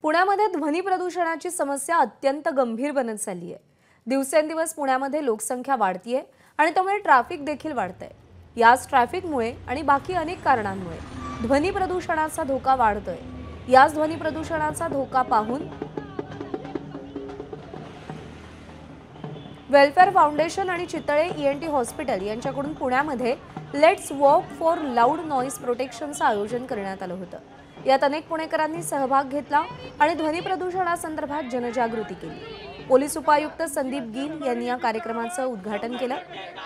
पुण्यामध्ये ध्वनी प्रदूषणाची समस्या अत्यंत गंभीर बनत चालली आहे। दिवसेंदिवस पुण्यामध्ये लोकसंख्या वाढतीये आणि त्यामुळे ट्रॅफिक देखील वाढतंय। याच ट्रॅफिकमुळे आणि बाकी अनेक कारणांमुळे ध्वनी प्रदूषणाचा धोका वाढतोय। याच ध्वनी प्रदूषणाचा धोका पाहून वेलफेअर फाउंडेशन आणि चितळे ENT हॉस्पिटल यांच्याकडून पुण्यामध्ये let's walk for loud noise प्रोटेक्शनचं आयोजन करण्यात आलं होतं। यात अनेक पुणेकरांनी सहभाग घेतला आणि ध्वनी प्रदूषणासंदर्भात जनजागृती केली। पोलीस उपायुक्त संदीप गिल यांनी या कार्यक्रमाचं उद्घाटन केलं।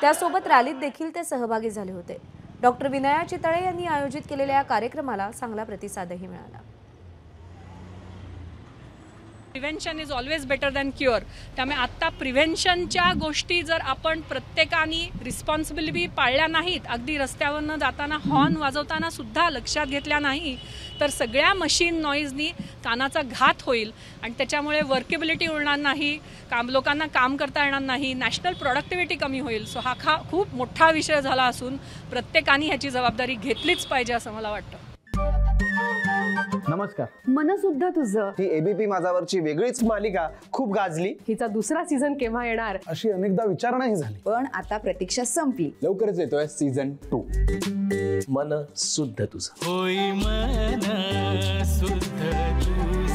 त्यासोबत रॅलीत देखील ते सहभागी झाले होते। डॉक्टर विनया चितळे यांनी आयोजित केलेल्या या कार्यक्रमाला चांगला प्रतिसादही मिळाला। Prevention is always better than cure. त्यामुळे आता प्रिव्हेंशनच्या गोष्टी जर आपण प्रत्येकाने रिस्पॉन्सिबिलिटी पाळल्या नाहीत, अगदी रस्त्यावरनं जाताना हॉर्न वाजवताना सुद्धा लक्षात घेतल्या नाही, तर सगळ्या मशीन नॉईजनी कानाचा घात होईल आणि त्याच्यामुळे वर्केबिलिटी उरणार नाही, लोकांना काम करता येणार नाही, नॅशनल प्रोडक्टिव्हिटी कमी होईल। सो हा खूप मोठा विषय झाला असून प्रत्येकाने ह्याची जबाबदारी घेतलीच पाहिजे असं मला वाटतं। नमस्कार। मन सुद्धा तुझं ही ABP माझावरची वेगळीच मालिका खूप गाजली। हिचा दुसरा सीझन केव्हा येणार अशी अनेकदा विचारणा झाली, पण आता प्रतीक्षा संपली। लवकरच येतोय सीझन 2। मन शुद्ध तुझं होई मन शुद्ध तुझं।